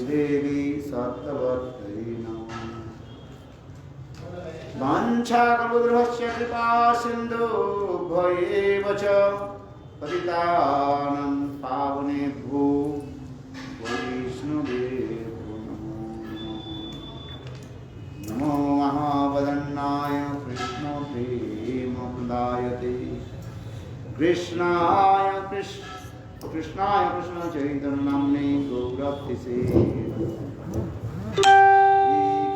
देवी सत्यवत्यै नमः। वाञ्छाकल्पतरुश्च कृपा सिन्धुभ्यो एव च पतितानां पावनेभ्यो वैष्णवेभ्यो नमो महावदन्नाय कृष्णप्रेमप्रदायते कृष्णाय कृष्ण चैतन्यनाम्ने गौरतिसे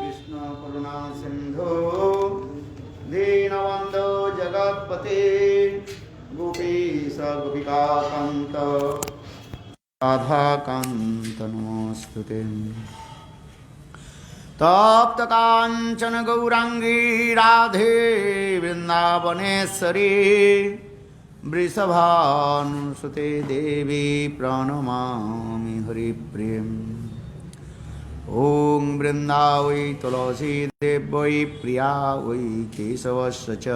कृष्ण करुणा सिंधु दीनबन्धो जगत्पते गोपीश गोपिकान्त राधाकान्त नमोस्तुते। तप्त कांचन गौरांगी राधे वृंदावनेश्वरी वृषभानुसुते देवी प्रणमामि हरिप्रियम्। ॐ वृंदावै तुलसी देव्यै प्रिया वै केशवस्य च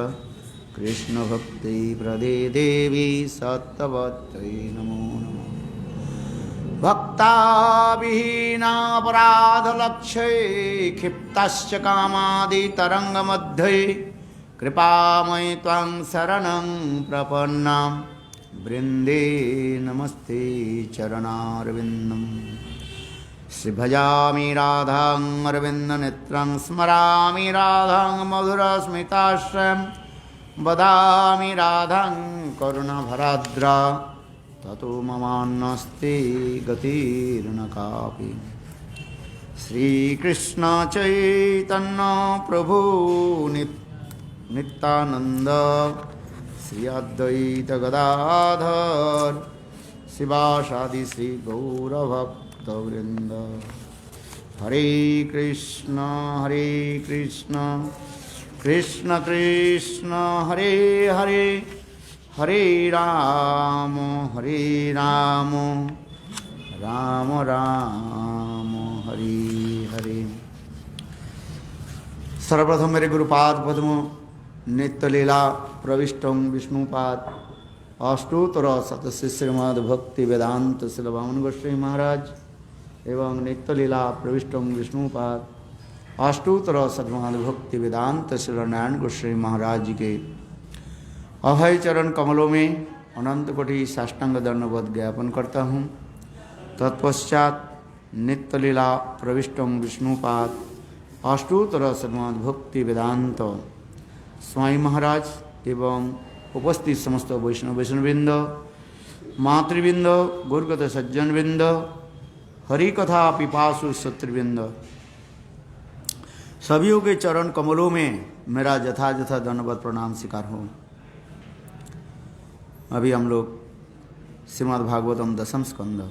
कृष्णभक्ति प्रदे देवी सत्यवत्यै नमो नमः। भक्ताविहीनापराधलक्ष्ये क्षिप्तश्च कामादितरङ्गमध्ये कृपामयि त्वां शरणं प्रपन्नां वृन्दे नमस्ते चरणारविन्दम्। श्रीभजामि राधां अरविन्दनेत्रं स्मरामि राधां मधुरस्मिताश्रयं वदामि राधां करुणभराद्रा ततो ममान्नस्ति गतिर्न कापि। श्रीकृष्ण चैतन्य प्रभु नित्यानंद श्री अद्वैत गदाधर शिवासादि श्री गौरभक्तवृंद। हरे कृष्ण कृष्ण कृष्ण हरे हरे हरे राम राम राम हरे हरे। सर्वप्रथम मेरे गुरुपाद पद्म नित्य लीला प्रविष्टम विष्णुपाद अष्टोत्तर शतस्य श्रीमद् भक्ति वेदांत श्री वामन गोस्वामी महाराज एवं नित्य लीला प्रविष्टम विष्णुपाद अष्टोत्तर श्रीमद् भक्ति वेदांत श्री नारायण गोस्वामी महाराज जी के अभय चरण कमलों में अनंत कोटि साष्टांग दंडवत ज्ञापन करता हूँ। तत्पश्चात नित्य लीला प्रविष्टम विष्णुपाद अष्टोत्तर श्रीमद् भक्ति वेदांत स्वामी महाराज एवं उपस्थित समस्त वैष्णववृंद मातृवृंद गुरुगत सज्जनवृंद हरि कथा पिपासु शत्रुवृंद सभी के चरण कमलों में मेरा जथा दंडवत प्रणाम स्वीकार हो। अभी हम लोग श्रीमद् भागवतम दशम स्कंद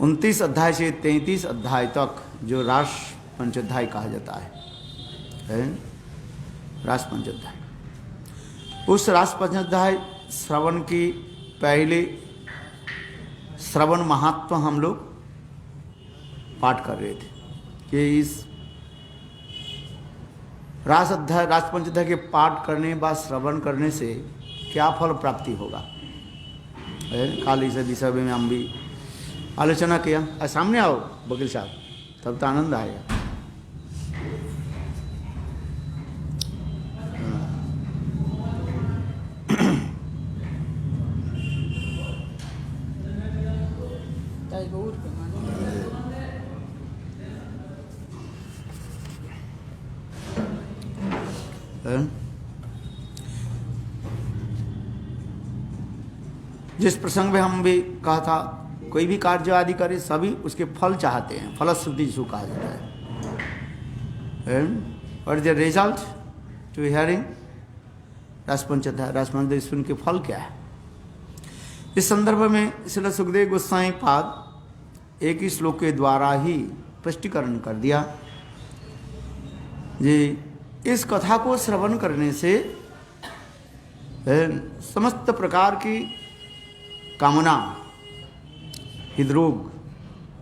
29 अध्याय से 33 अध्याय तक जो रास पंचोध्याय कहा जाता है रास पंचोध्याय, उस रास पंचोध्याय श्रवण की पहले श्रवण महात्म हम लोग पाठ कर रहे थे कि इस रास पंचोध्याय के पाठ करने बाद श्रवण करने से क्या फल प्राप्ति होगा। काल इस विषय में हम भी आलोचना किया। सामने आओ वकील साहब, तब तो आनंद आएगा। जिस प्रसंग में हम भी कहा था, कोई भी कार्य आदि करे सभी उसके फल चाहते हैं, फलश्रुति जिसको कहा जाता है। और द रिजल्ट टू हियरिंग रासपंचोध्याय सुन के फल क्या है। इस संदर्भ में श्रील सुखदेव गोस्वामी पाद एक ही श्लोक के द्वारा ही स्पष्टीकरण कर दिया जी। इस कथा को श्रवण करने से समस्त प्रकार की कामना हृदरोग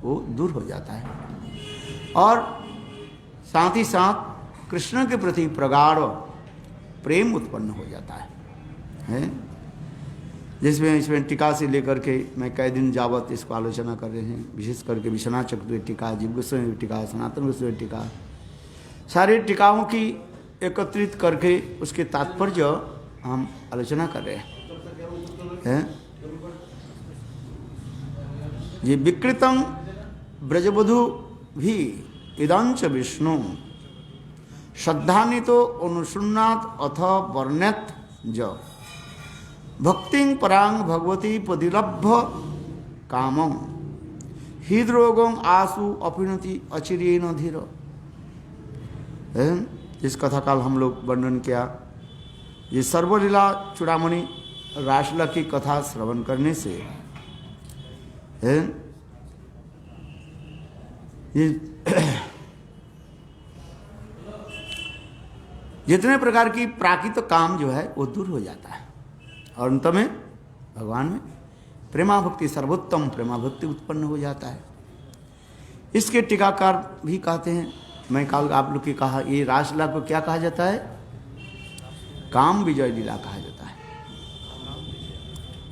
वो दूर हो जाता है और साथ ही साथ कृष्ण के प्रति प्रगाढ़ प्रेम उत्पन्न हो जाता है। जिसमें इसमें टीका से लेकर के मैं कई दिन जावत इसको आलोचना कर रहे हैं, विशेष करके विश्वनाथ चक्रवर्ती टीका, जीव गोस्वामी टीका, सनातन गोस्वामी टीका, सारी टीकाओं की एकत्रित करके उसके तात्पर्य हम आलोचना कर रहे हैं। ये विकृतम ब्रजबधु भी इदंच विष्णु श्रद्धान्वितो अनुशृणात अथ वर्ण्यत ज भक्तिं परांग भगवती पदिलभ्य कामं हृदरोगं आसु अपिनति अचिरेण धीर। इस कथा काल हम लोग वर्णन किया। ये सर्वलीला चूड़ामणि रासलीला की कथा श्रवण करने से ये जितने प्रकार की प्राकृतिक काम जो है वो दूर हो जाता है और अंत में भगवान में प्रेमा भक्ति, सर्वोत्तम प्रेमा भक्ति उत्पन्न हो जाता है। इसके टीकाकार भी कहते हैं, मैं कल आप लोग की कहा, ये रासलीला को क्या कहा जाता है? काम विजय लीला कहा जाता है।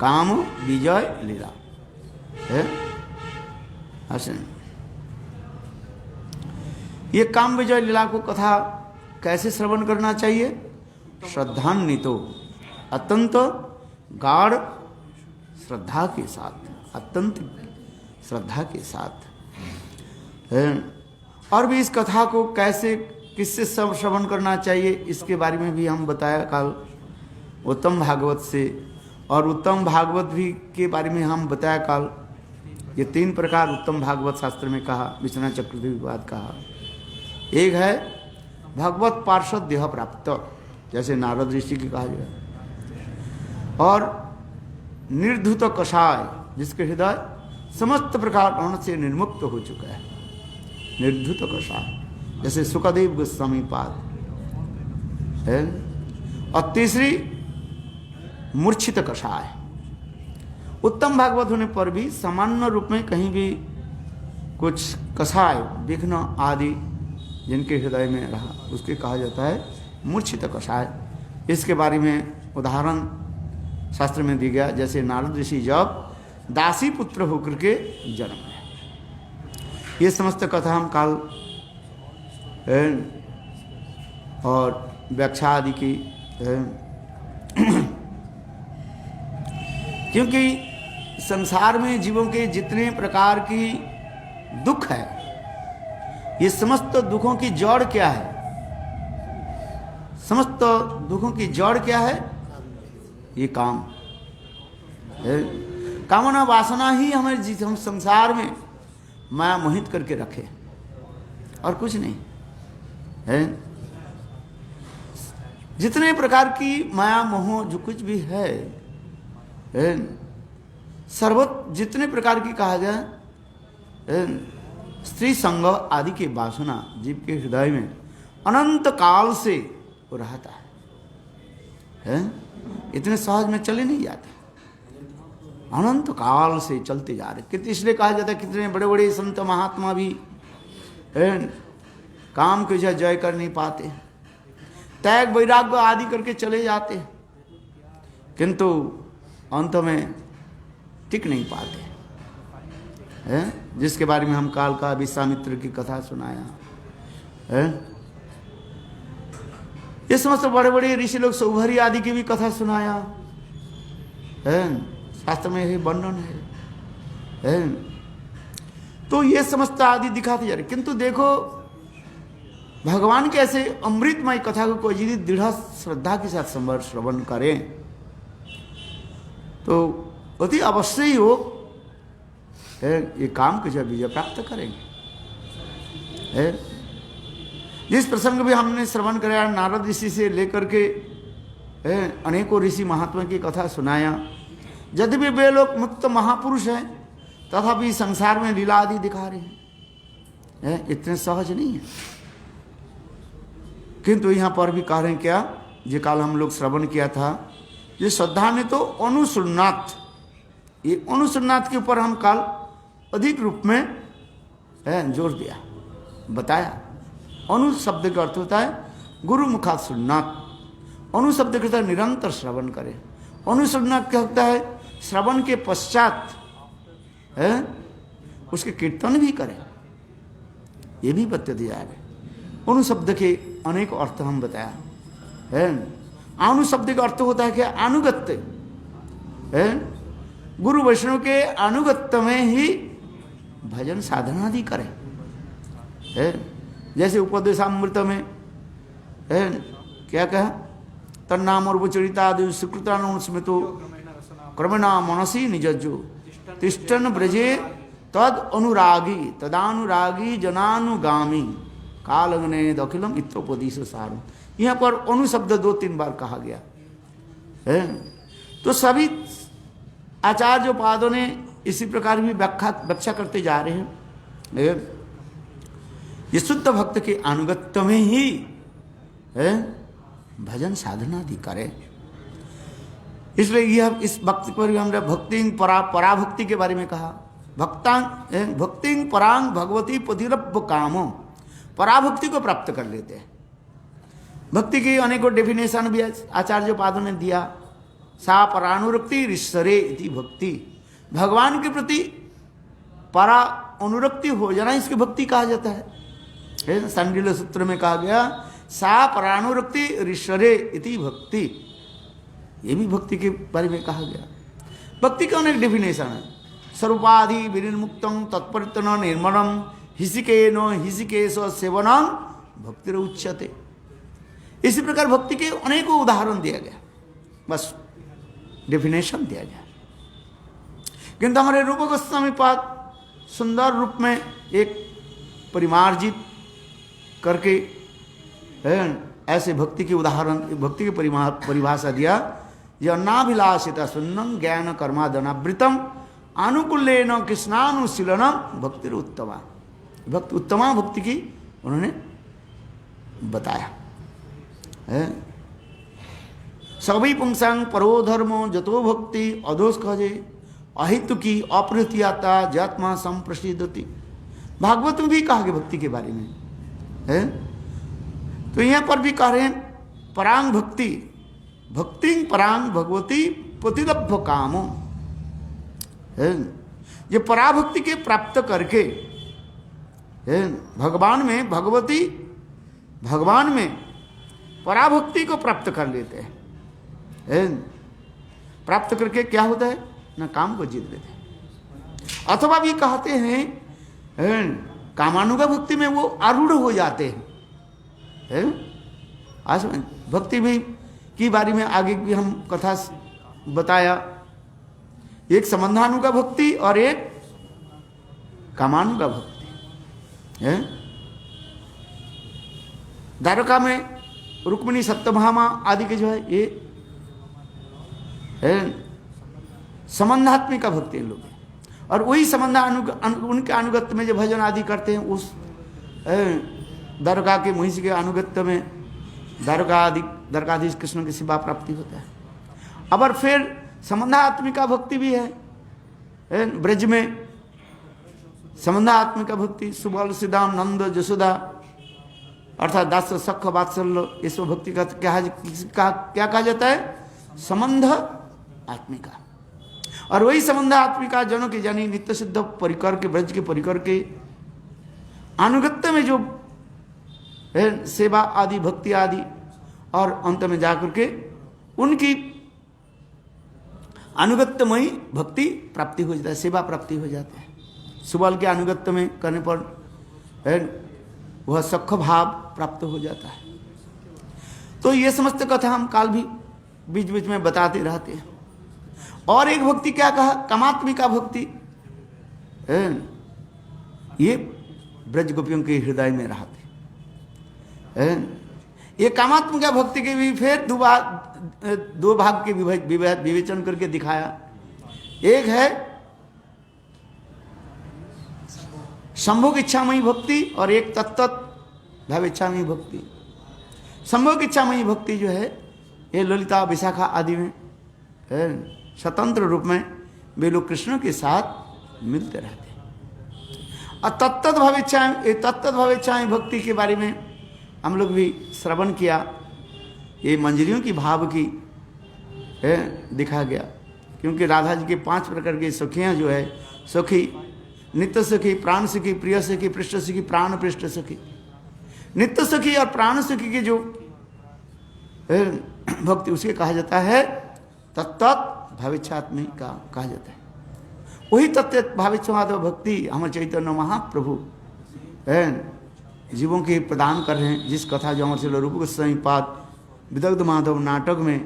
काम विजय लीला है। ये काम विजय लीला को कथा कैसे श्रवण करना चाहिए? श्रद्धान्वितो, अत्यंत गाढ़ श्रद्धा के साथ, अत्यंत श्रद्धा के साथ। और भी इस कथा को कैसे किससे सब श्रवण करना चाहिए इसके बारे में भी हम बताया कल उत्तम भागवत से, और उत्तम भागवत भी के बारे में हम बताया कल। ये 3 प्रकार उत्तम भागवत शास्त्र में कहा, विश्वनाथ चक्रवर्ती के बाद कहा। एक है भगवत पार्षद देह प्राप्त, जैसे नारद ऋषि की कहा गया, और निर्धुत कषाय, जिसके हृदय समस्त प्रकार ऋण से निर्मुक्त हो चुका है, निर्धुत कषाय, जैसे सुखदेव गोस्वामी पाद है। और तीसरी मूर्छित कषाय। उत्तम भागवत होने पर भी सामान्य रूप में कहीं भी कुछ कषाय, विघ्न आदि जिनके हृदय में रहा, उसके कहा जाता है मूर्छित कषाय। इसके बारे में उदाहरण शास्त्र में दिया गया, जैसे नारद ऋषि जब दासी पुत्र होकर के जन्म है। ये समस्त कथा हम काल और व्याख्या आदि की क्योंकि संसार में जीवों के जितने प्रकार की दुख है, ये समस्त दुखों की जड़ क्या है? समस्त दुखों की जड़ क्या है? ये काम है। कामना वासना ही हमें हम संसार में माया मोहित करके रखे, और कुछ नहीं है। जितने प्रकार की माया मोह जो कुछ भी है, सर्वत जितने प्रकार की कहा जाए स्त्री संग आदि की वासना जीव के हृदय में अनंत काल से वो रहता है। इतने सहज में चले नहीं जाते, अनंत काल से चलते जा रहे। कितने इसलिए कहा जाता है कितने बड़े बड़े संत महात्मा भी काम को जय कर नहीं पाते, त्याग वैराग्य आदि करके चले जाते, किंतु अंत में टिक नहीं पाते हैं। जिसके बारे में हम काल का विश्वामित्र की कथा सुनाया है। ये समस्त बड़े बड़े ऋषि लोग सौभरी आदि की भी कथा सुनाया है, शास्त्र में ही वर्णन है। तो ये समस्त आदि दिखाते जा रहे, किंतु देखो भगवान के ऐसे अमृतमय कथा को कोई यदि दृढ़ श्रद्धा के साथ श्रवण करें तो अति अवश्य ही हो ये काम को जब विजय प्राप्त करेंगे। जिस प्रसंग भी हमने श्रवण कराया, नारद ऋषि से लेकर के अनेकों ऋषि महात्मा की कथा सुनाया। यद्यपि वे लोग मुक्त महापुरुष हैं, तथापि संसार में लीला आदि दिखा रहे हैं, इतने सहज नहीं है। किंतु यहाँ पर भी कह रहे हैं क्या, जो काल हम लोग श्रवण किया था, ये श्रद्धा ने तो अनुसुन्नाथ, ये अनुसुन्नाथ के ऊपर हम काल अधिक रूप में जोर दिया, बताया। अनु शब्द का अर्थ होता है गुरु मुखात सुन्नाथ। अनु शब्द का अर्थ निरंतर श्रवण करें। अनुसुन्नाथ क्या होता है? श्रवण के पश्चात है उसके कीर्तन भी करें, ये भी बता दिया है। अनु शब्द के अनेक अर्थ हम बताया है। अनु शब्द का अर्थ होता है क्या? अनुगत्य है। गुरु वैष्णव के अनुगत्य में ही भजन साधना आदि करें है। जैसे उपदेशामृत में है क्या कहा? तन्नाम और वचरिता आदि स्वीकृतानुस्मृत क्रमणा मनसी निजज्जो तिष्ठन ब्रजे तद अनुरागी तदानुरागी जनानुगामी कालग्ने दखिलम इत्रोपदेश सारम। यहाँ पर अनु शब्द 2-3 बार कहा गया है। तो सभी आचार्य पादों ने इसी प्रकार भी व्याख्या करते जा रहे हैं। ये शुद्ध भक्त के अनुगत्य में ही है भजन साधना आदि करे। इसलिए यह इस भक्ति पर हमने भक्ति पराभक्ति के बारे में कहा। भक्ति परांग भगवती पतिरभ कामो, पराभक्ति को प्राप्त कर लेते हैं। भक्ति की अनेकों डेफिनेशन भी आचार्य पादों ने दिया। सा परानुरक्ति ऋषरे इति भक्ति, भगवान के प्रति परा अनुरक्ति हो जाना इसकी भक्ति कहा जाता है। सांडिल्य सूत्र में कहा गया सा परानुरक्ति ऋषरे इति भक्ति, ये भी भक्ति के बारे में कहा गया। भक्ति का अनेक डेफिनेशन है। सर्वपाधि विनिर्मुक्तम तत्परितन निर्मलम हिसिकेनो हिसिकेश सेवनम भक्तिर उच्यते। इसी प्रकार भक्ति के अनेकों उदाहरण दिया गया, बस डेफिनेशन दिया गया। किंतु हमारे रूप गोस्वामी पाद सुंदर रूप में एक परिमार्जित करके ऐसे भक्ति के उदाहरण, भक्ति की परिभाषा दिया। यह नाभिलाषिता सुन्नम ज्ञान कर्मादनावृतम अनुकूल्येन कृष्णानुशीलनम भक्तिर उत्तमा। भक्ति उत्तमा भक्ति की उन्होंने बताया है। सभी पुंसांग परो धर्मो जतो भक्ति अदोष खजे अहितु की अप्रतियाता जात्मा संप्रसिद्धति। भागवत में भी कहा गया भक्ति के बारे में है। तो यहाँ पर भी कह रहे हैं परांग भक्ति, भक्ति परांग भगवती प्रतिलभ्य कामो है। ये पराभक्ति के प्राप्त करके है भगवान में, भगवती भगवान में पराभक्ति को प्राप्त कर लेते हैं। प्राप्त करके क्या होता है ना, काम को जीत लेते हैं। अथवा भी कहते हैं कामानुगा भक्ति में वो आरूढ़ हो जाते हैं। आज भक्ति भी की बारे में आगे भी हम कथा बताया। एक संबंधानुगा भक्ति और एक कामानुगा भक्ति है। द्वारका में रुक्मिणी सत्यभामा आदि के जो है ये है संबंधात्मिका भक्ति इन लोग, और वही संबंध उनके अनुगत्य में जो भजन आदि करते हैं उस द्वारका के महिषी के अनुगत्य में द्वारकाधीश कृष्ण की सेवा प्राप्ति होता है। अब फिर संबंधात्मिका भक्ति भी है ब्रज में। संबंधात्मिका भक्ति सुबल सिदाम नंद जसोदा अर्थात दास सख वात्सल्य, इस भक्ति का क्या कहा जाता है? संबंध आत्मिका। और वही संबंध आत्मिका जनों के जानी नित्य सिद्ध परिकर के, ब्रज के परिकर के अनुगत्य में जो है सेवा आदि भक्ति आदि, और अंत में जाकर के उनकी अनुगत्यमयी भक्ति प्राप्ति हो जाता है, सेवा प्राप्ति हो जाता है। सुबल के अनुगत्य में करने पर है वह सख भाव प्राप्त हो जाता है। तो ये समस्त कथा हम काल भी बीच बीच में बताते रहते हैं। और एक भक्ति क्या कहा? कामात्मिका भक्ति। ये ब्रज गोपियों के हृदय में रहते। ये कामात्मिका भक्ति के भी फिर दो भाग के विवेचन करके दिखाया। एक है संभोग इच्छामयी भक्ति और एक तत्त भावेच्छामयी भक्ति। संभोग इच्छामयी भक्ति जो है ये ललिता विशाखा आदि में स्वतंत्र रूप में वे लोग कृष्ण के साथ मिलते रहते हैं। और तत्त भावेच्छाएं भक्ति के बारे में हम लोग भी श्रवण किया। ये मंजरियों की भाव की दिखा गया क्योंकि राधा जी के 5 प्रकार की सखियाँ जो है, सखी, नित्य सखी, प्राण सखी, प्रिय सखी, पृष्ठ सखी, प्राण पृष्ठ सखी। नित्य सखी और प्राण सखी की जो भक्ति उसे कहा जाता है तत्त भाविच्छात्मिका कहा जाता है। वही तत्व भाविच्छात्म भक्ति हम चैतन्य महाप्रभु जीवों के प्रदान कर रहे हैं। जिस कथा जो हमारे रूप गोस्वामी पाद विदग्ध माधव नाटक में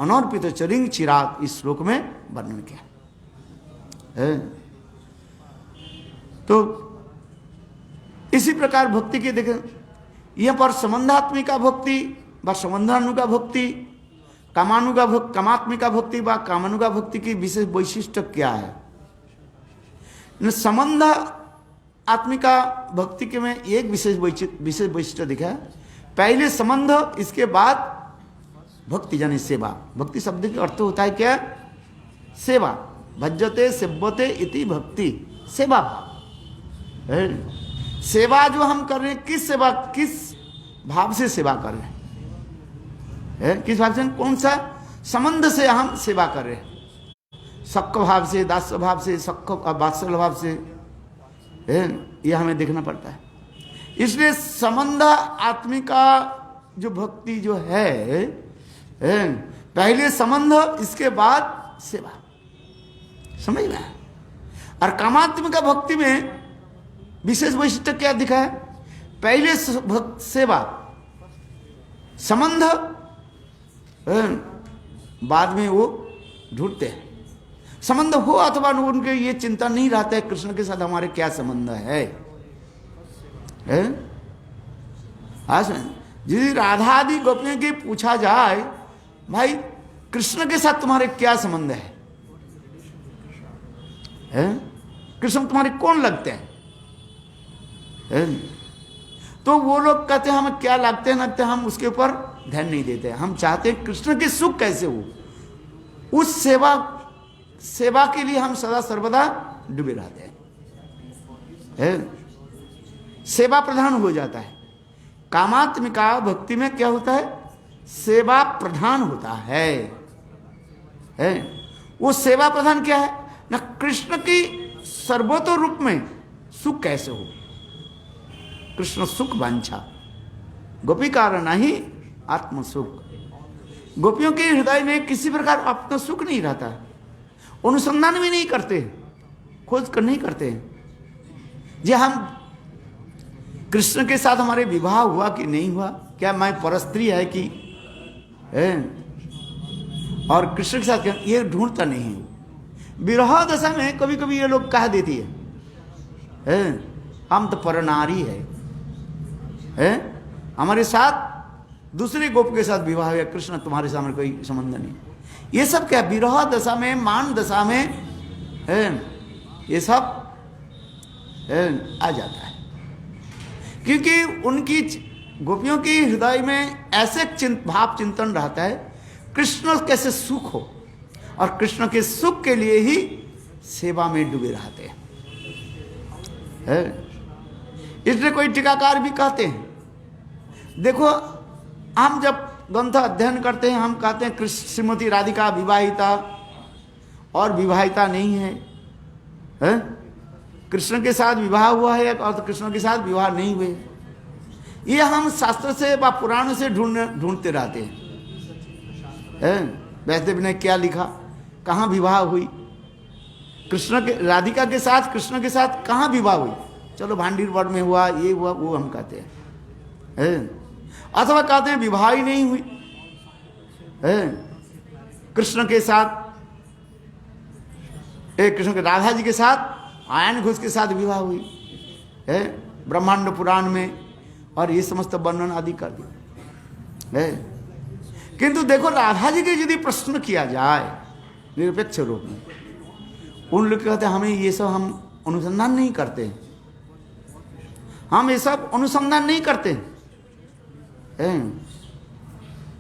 अनर्पित चरिंग चिराग इस श्लोक में वर्णन किया है। तो इसी प्रकार भक्ति के देखें, यह पर संबंधात्मिका भक्ति व संबंधानुगा भक्ति, कामात्मिका भक्ति व कामानुगा भक्ति की विशेष वैशिष्ट्य क्या है? संबंध आत्मिका भक्ति के में एक विशेष वैशिष्ट्य दिखा है। पहले संबंध, इसके बाद भक्ति यानी सेवा। भक्ति शब्द का अर्थ होता है क्या? सेवा। भज्यते सेव्यते इति भक्ति, सेवा भाव। सेवा जो हम कर रहे हैं, किस सेवा, किस भाव से सेवा कर रहे हैं? किस भाव से? कौन सा संबंध से हम सेवा कर रहे हैं? सक्क भाव से, दास्य भाव से, सक्क वात्सल्य भाव से, यह हमें देखना पड़ता है। इसलिए संबंध आत्मिका जो भक्ति जो है, पहले संबंध, इसके बाद सेवा, समझ में? और कामात्मिका भक्ति में विशेष वैशिष्ट्य क्या दिखा है? पहले सेवा, संबंध बाद में वो ढूंढते हैं। संबंध हो अथवा न, उनके ये चिंता नहीं रहता है कृष्ण के साथ हमारे क्या संबंध है। यदि राधा आदि गोपियों की पूछा जाए, भाई कृष्ण के साथ तुम्हारे क्या संबंध है? कृष्ण तुम्हारे कौन लगते हैं? तो वो लोग कहते हैं हमें क्या लगते हैं, हम उसके ऊपर ध्यान नहीं देते। हम चाहते हैं कृष्ण के सुख कैसे हो, उस सेवा के लिए हम सदा सर्वदा डूबे रहते हैं। सेवा प्रधान हो जाता है। कामात्मिका भक्ति में क्या होता है? सेवा प्रधान होता है। वो सेवा प्रधान क्या है ना? कृष्ण की सर्वतो रूप में सुख कैसे हो, कृष्ण सुख वांछा, गोपी कारण नहीं आत्म सुख। गोपियों के हृदय में किसी प्रकार आत्म सुख नहीं रहता, अनुसंधान भी नहीं करते, खोज कर नहीं करते जी हम कृष्ण के साथ हमारे विवाह हुआ कि नहीं हुआ, क्या मैं परस्त्री है कि और कृष्ण के साथ क्या, ये ढूंढता नहीं है। विरह दशा में कभी कभी ये लोग कह देती है हम तो परनारी है, हमारे साथ दूसरे गोप के साथ विवाह हुआ, कृष्ण तुम्हारे सामने कोई संबंध नहीं। ये सब क्या विरह दशा में, मान दशा में ये सब आ जाता है, क्योंकि उनकी गोपियों के हृदय में ऐसे भाव चिंतन रहता है कृष्ण कैसे सुख हो, और कृष्ण के सुख के लिए ही सेवा में डूबे रहते हैं। इसलिए कोई टीकाकार भी कहते हैं, देखो हम जब ग्रंथ अध्ययन करते हैं हम कहते हैं श्रीमती राधिका विवाहिता और विवाहिता नहीं है, कृष्ण के साथ विवाह हुआ है और कृष्ण के साथ विवाह नहीं हुए। ये हम शास्त्र से व पुराण से ढूंढते रहते हैं। वैष्णव ने क्या लिखा, कहाँ विवाह हुई, कृष्ण के राधिका के साथ, कृष्ण के साथ कहाँ विवाह हुई? चलो भांडीर वट में हुआ, ये हुआ, वो हम कहते हैं। अथवा कहते हैं विवाह ही नहीं हुई, कृष्ण के साथ, कृष्ण के राधा जी के साथ आयन घोष के साथ विवाह हुई है ब्रह्मांड पुराण में, और ये समस्त वर्णन आदि कर दिया है। किंतु देखो राधा जी के यदि प्रश्न किया जाए निरपेक्ष रूप में, उन लोग कहते हैं हमें ये सब हम अनुसंधान नहीं करते, हम ये सब अनुसंधान नहीं करते,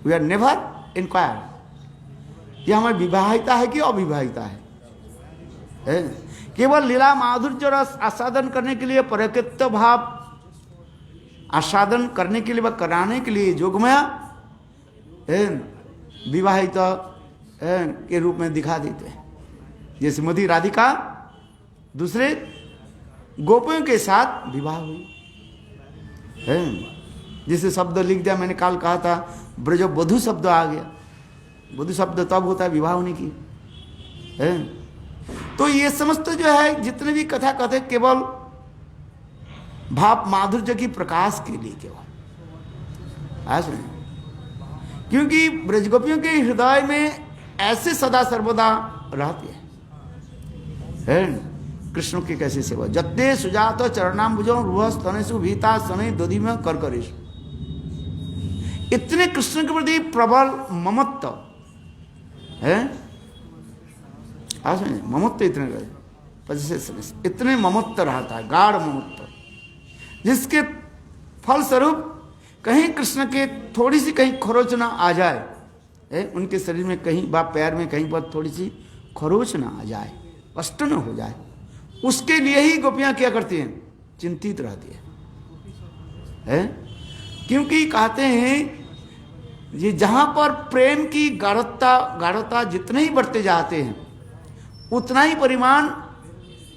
वी आर नेवर इंक्वायर कि हमें विवाहिता है कि अविवाहिता है। केवल लीला माधुर्य रस आस्वादन करने के लिए, प्रकृत भाव आस्वादन करने के लिए व कराने के लिए जोगमया विवाहित के रूप में दिखा देते हैं। जैसे मधी राधिका दूसरे गोपियों के साथ विवाह हुई है। जिसे शब्द लिख दिया, मैंने काल कहा था ब्रज वधु शब्द आ गया। वधु शब्द तब होता है विवाह होने की है। तो ये समस्त जो है जितने भी कथा कथे केवल भाव माधुर्य की प्रकाश के लिए केवल आज नहीं, क्योंकि ब्रजगोपियों के हृदय में ऐसे सदा सर्वदा रहती है कृष्ण की कैसी सेवा। जत्ते सुजात चरणाम्बुजो रुह स्तनेषु भीता सने दधि में कर करेश। इतने कृष्ण के प्रति प्रबल ममत्व है। आज नहीं ममत्व इतने ममत्व रहता है, गाढ़ ममत्व, जिसके फलस्वरूप कहीं कृष्ण के थोड़ी सी कहीं खरोच ना आ जाए, उनके शरीर में कहीं बा पैर में कहीं पर थोड़ी सी खरोच ना आ जाए, कष्ट न हो जाए, उसके लिए ही गोपियां क्या करती हैं, चिंतित रहती है? क्योंकि कहते हैं ये जहां पर प्रेम की गाढ़ता जितने ही बढ़ते जाते हैं उतना ही परिमाण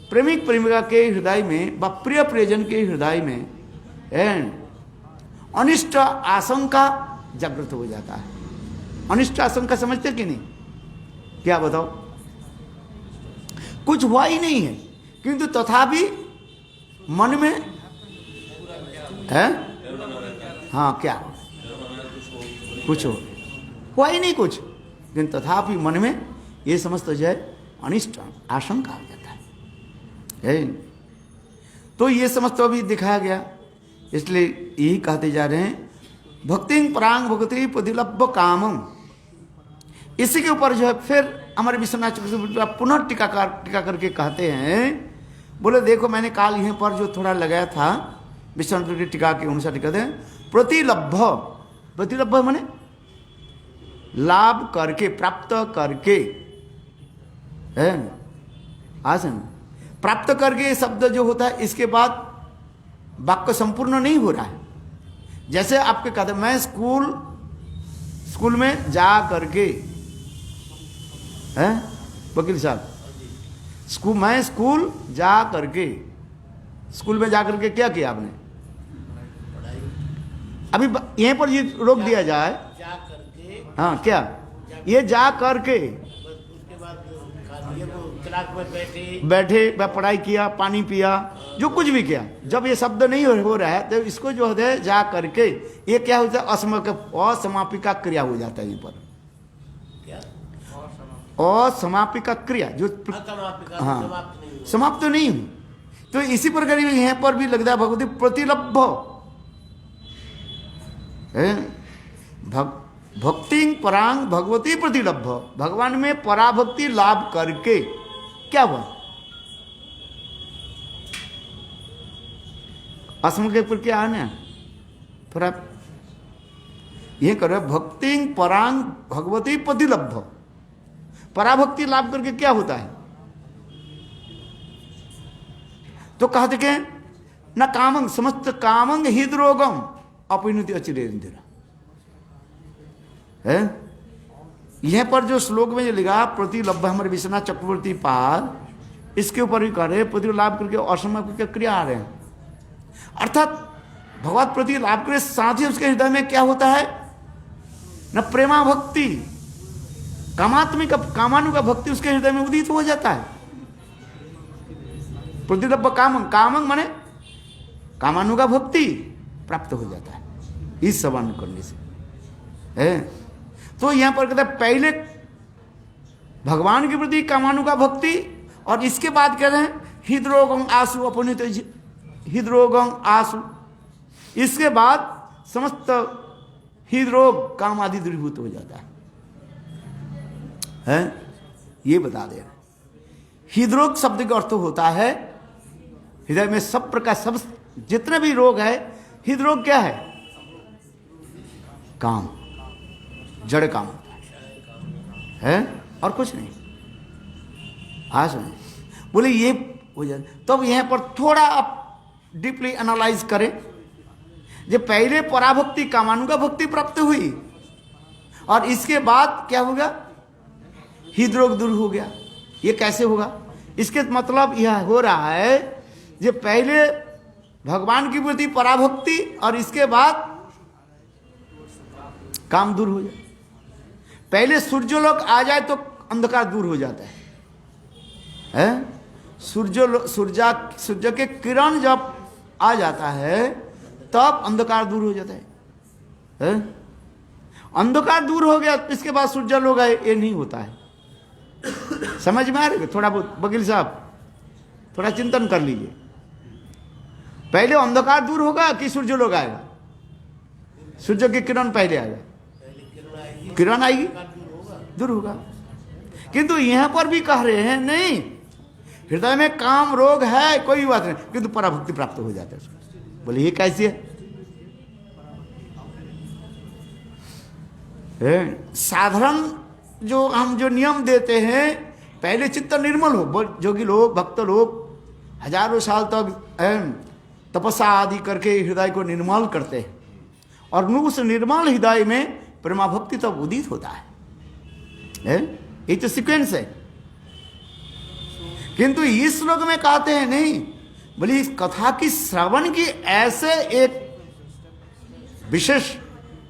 प्रेमिक प्रेमिका के हृदय में व प्रिय प्रियजन के हृदय में अनिष्ट आशंका जागृत हो जाता है। अनिष्ट आशंका समझते कि नहीं? क्या बताओ? कुछ हुआ ही नहीं है किंतु तथापि मन में है। हाँ, क्या कुछ हुआ ही नहीं कुछ, लेकिन तथापि मन में ये समस्त जो है अनिष्ट आशंका हो जाता है। तो ये समस्त अभी दिखाया गया, इसलिए यही कहते जा रहे हैं भक्ति परांग भगवती प्रतिलब्ध कामम। इसी के ऊपर जो है फिर हमारे विश्वनाथ चक्रवर्ती पुनः टीका करके कहते हैं, बोले देखो मैंने काल यहीं पर जो थोड़ा लगाया था विश्वनाथ की टीका के अनुसार कहते हैं प्रतिलब्ध माने लाभ करके, प्राप्त करके है। आसन प्राप्त करके शब्द जो होता है इसके बाद वाक्य संपूर्ण नहीं हो रहा है। जैसे आपके कहते मैं स्कूल में जा करके है वकील साहब, मैं स्कूल जा करके, स्कूल में जा करके क्या किया आपने? अभी यहीं पर ये रोक दिया जाए, जा करके, हाँ क्या ये जा करके, उसके बाद क्लास में बैठे पढ़ाई किया, पानी पिया, जो कुछ भी किया, जब ये शब्द नहीं हो रहा है तो इसको जो है जा करके ये क्या होता है, असमापिका क्रिया हो जाता है। यहाँ पर असमापिका क्रिया जो हाँ समाप्त नहीं हुई, तो इसी प्रकार यहाँ पर भी लगता है भगवती प्रतिलब्ध भक्ति परांग भगवती प्रतिलब्ध, भगवान में पराभक्ति लाभ करके क्या हुआ? असम के ऊपर क्या है ना, फिर आप ये करो भक्ति परांग भगवती प्रतिलब्ध, पराभक्ति लाभ करके क्या होता है? तो कहते के न कामंग समस्त कामंग हृदरोगम अपनुति अचिरेंद्र है। यह पर जो श्लोक में जो लिखा प्रतिलब्ध हमारे विश्वनाथ चक्रवर्ती पाद, इसके ऊपर भी कह रहे प्रति लाभ करके असमापिक क्रिया आ रहे हैं, अर्थात भगवत प्रति लाभ के साथ ही उसके हृदय में क्या होता है न प्रेमा भक्ति, कामात्मिक कामानुगा भक्ति उसके हृदय में उदित हो जाता है। प्रतिलब्ध कामंग माने कामानुगा भक्ति प्राप्त हो जाता है इस सवान करने से है। तो यहां पर कहते हैं पहले भगवान के प्रति कामानुगा भक्ति और इसके बाद कह रहे हैं हृदरोगम आंसू अपनित हृदरोगम आंसू, इसके बाद समस्त हृदरोग काम आदि दूरीभूत हो जाता है। ये बता दे रहे हृदरोग शब्द का अर्थ होता है हृदय में सब प्रकार सब जितने भी रोग है, हृदरोग क्या है? काम, जड़ काम होता है और कुछ नहीं। आज नहीं बोले ये हो जाए। तो अब यहां पर थोड़ा आप डीपली एनालाइज करें, जब पहले पराभक्ति कामानुगा भक्ति प्राप्त हुई और इसके बाद क्या होगा हृदरोग दूर हो गया। ये कैसे होगा? इसके मतलब यह हो रहा है जो पहले भगवान की प्रति पराभक्ति और इसके बाद काम दूर हो जाए। पहले सूर्यलोक आ जाए तो अंधकार दूर हो जाता है, सूर्य के किरण जब आ जाता है तब अंधकार दूर हो जाता है? अंधकार दूर हो गया इसके बाद सूर्य लोग आए, ये नहीं होता है। समझ में आ रही है? थोड़ा बहुत वकील साहब थोड़ा चिंतन कर लीजिए। पहले अंधकार दूर होगा कि सूर्य लोग आएगा? सूर्य की किरण पहले आएगा, किरण आएगी दूर होगा। किंतु यहां पर भी कह रहे हैं नहीं, हृदय में काम रोग है कोई बात नहीं, किंतु पराभक्ति प्राप्त हो जाता है। बोले ये कैसे है? साधारण जो हम जो नियम देते हैं, पहले चित्त निर्मल हो, जोगी लोग भक्त लोग हजारों साल तक तपस्या आदि करके हृदय को निर्मल करते हैं और उस निर्मल हृदय में प्रेमा भक्ति तब उदित होता है। ये तो सीक्वेंस है। किंतु इस श्लोक में कहते हैं नहीं, बोले इस कथा की श्रवण की ऐसे एक विशेष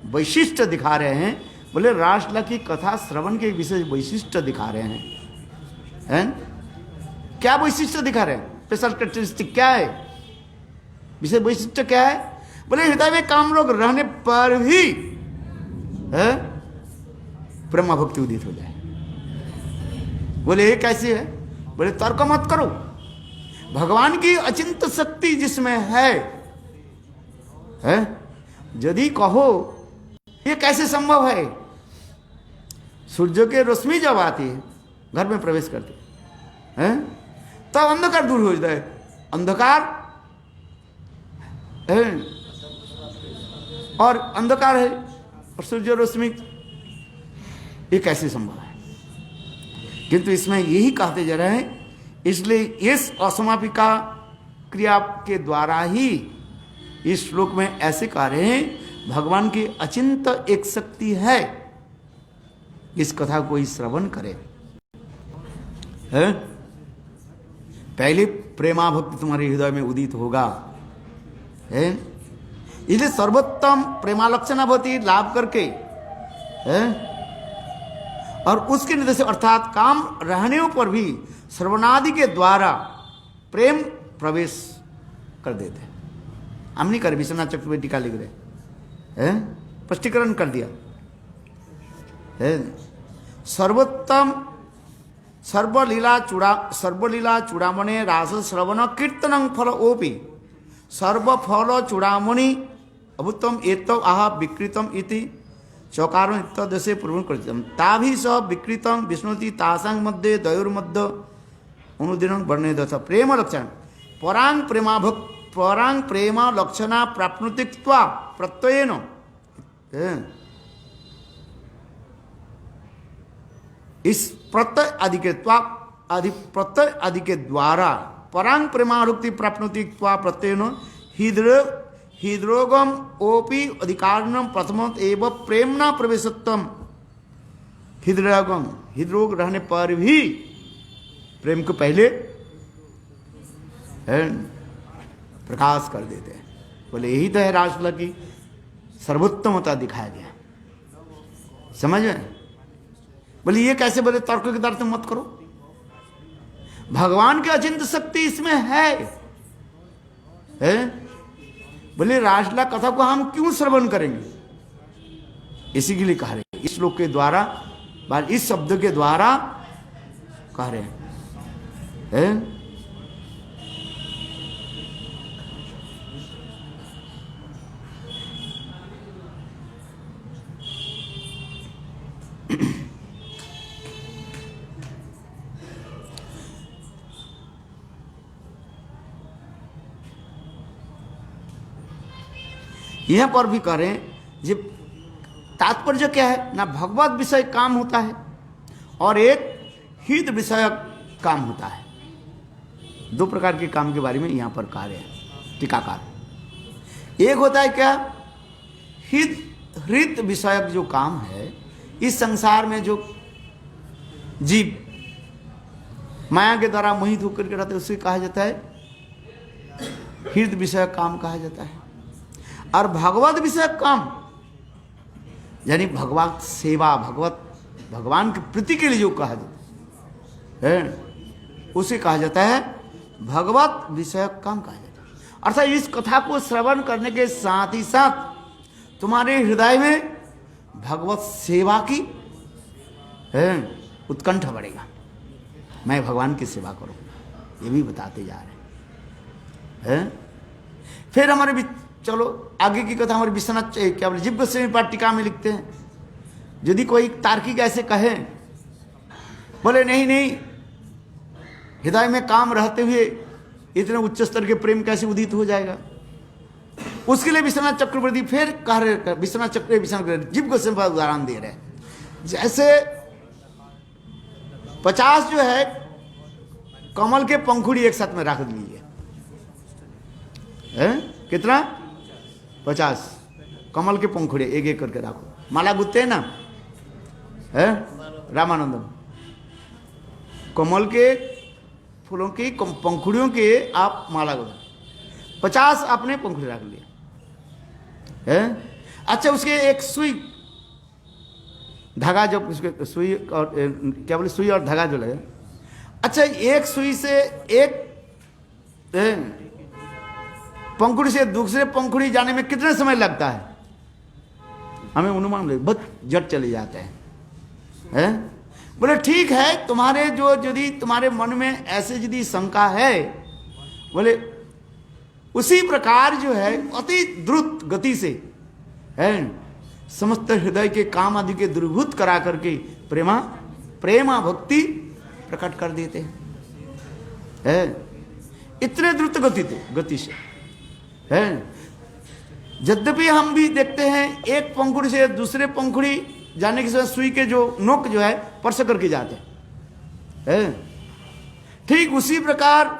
वैशिष्ट्य दिखा रहे हैं। बोले रासलीला की कथा श्रवण के विशेष वैशिष्ट्य दिखा रहे हैं। क्या वैशिष्ट्य दिखा रहे हैं? स्पेशल कैरेक्टरिस्टिक क्या है? विशेष वैशिष्ट्य क्या है? बोले हृदय में काम रोग रहने पर भी प्रेमा भक्ति उदित हो जाए। बोले ये कैसे है? बोले तर्क मत करो, भगवान की अचिंत शक्ति जिसमें है यदि कहो ये कैसे संभव है? सूर्य के रोशनी जब आती है घर में प्रवेश करती है तब अंधकार दूर हो जाता है। अंधकार है और अंधकार है और सूर्य रोशनी, ये कैसे संभव है? किंतु इसमें यही कहते जा रहे हैं, इसलिए इस असमापिका क्रिया के द्वारा ही इस श्लोक में ऐसे कह रहे हैं भगवान की अचिंत एक शक्ति है, इस कथा को ही श्रवण करे। पहले प्रेमा भक्ति तुम्हारे हृदय में उदित होगा। इसलिए सर्वोत्तम प्रेमालक्षणा भवति लाभ करके और उसके निर्देश अर्थात काम रहने पर भी श्रवणादि के द्वारा प्रेम प्रवेश कर देते। हम नहीं कर, विश्वनाथ चक्रवर्ती टीका लिख रहे स्पष्टीकरण कर दिया। सर्वोत्तम सर्वलीला चूड़ामणे रास श्रवण कीर्तन फल ओपि सर्वफल चूड़ामणि अभुत्तम एतव आह विकृतम इति चौकारो इत्यादि पूर्व कृतम ताभि स विकृतम विष्णुति तासां मध्ये द्वयोर्मध्ये अनुदिनं वर्णयेत् तथा प्रेम लक्षण परांग प्रेमा लक्षणा प्राप्नुतिक्त्वा प्रत्ययेन इस प्रत्यय आदि के द्वारा परांग प्रेमारुक्ति प्राप्नुतिक्त्वा प्रत्ययेन हृदरोगम ओपि अधिकारणम प्रथमत एव प्रेमना प्रवेशत्तम हृदरोग रहने पर भी प्रेम को पहले प्रकाश कर देते हैं। बोले यही तो है रासलीला की सर्वोत्तमता दिखाया गया। समझ में? बोले ये कैसे? बोले तर्क के द्वारा तुम मत करो, भगवान की अचिंत शक्ति इसमें है। बोले रासलीला कथा को हम क्यों श्रवण करेंगे? इसी के लिए कह रहे हैं, इस श्लोक के द्वारा, इस शब्द के द्वारा कह रहे हैं। यहां पर भी करें जी, तात्पर्य क्या है ना, भगवत विषय काम होता है और एक हित विषय काम होता है। दो प्रकार के काम के बारे में यहां पर कह रहे हैं टीकाकार। एक होता है क्या, हित विषयक जो काम है, इस संसार में जो जीव माया के द्वारा मोहित होकर के रहते, उसे कहा जाता है हृदय विषय काम कहा जाता है। और भगवत विषय काम यानी भगवत सेवा, भगवान की प्रीति के लिए जो कहा जाता है उसे कहा जाता है भगवत विषय काम कहा जाता है। अर्थात इस कथा को श्रवण करने के साथ ही साथ तुम्हारे हृदय में भगवत सेवा की उत्कंठा बढ़ेगा, मैं भगवान की सेवा करूं, ये भी बताते जा रहे हैं। फिर हमारे चलो आगे की कथा हमारे विश्वनाथ क्या बोले जीव गोस्वामी पाठ टीका में लिखते हैं, यदि कोई तार्किक ऐसे कहे बोले नहीं नहीं हृदय में काम रहते हुए इतने उच्च स्तर के प्रेम कैसे उदित हो जाएगा, उसके लिए विश्वनाथ चक्रवर्ती फिर कह रहे, विश्वनाथ चक्रवर्ती जीव गोस्वामी का उदाहरण दे रहे हैं। जैसे 50 जो है कमल के पंखुड़ी एक साथ में रख लीजिए, कितना 50 कमल के पंखुड़ी एक एक करके रखो, माला गुत्ते हैं ना है रामानंदम, कमल के फूलों की पंखुड़ियों के आप माला गुत्ते 50 आपने पंखुड़ी रख लिए है। अच्छा उसके एक सुई धागा, जब उसके सुई और क्या बोले सुई और धागा जो लगे, अच्छा एक सुई से एक पंखुड़ी से दूसरे पंखुड़ी जाने में कितना समय लगता है, हमें अनुमान लगे बहुत जट चले जाते हैं। बोले ठीक है, तुम्हारे जो यदि तुम्हारे मन में ऐसे यदि शंका है, बोले उसी प्रकार जो है अति द्रुत गति से है समस्त हृदय के काम आदि के दुर्भूत करा करके प्रेमा भक्ति प्रकट कर देते हैं, इतने द्रुत गति से है। यद्यपि हम भी देखते हैं एक पंखुड़ी से दूसरे पंखुड़ी जाने के समय सुई के जो नोक जो है स्पर्श करके जाते हैं, ठीक उसी प्रकार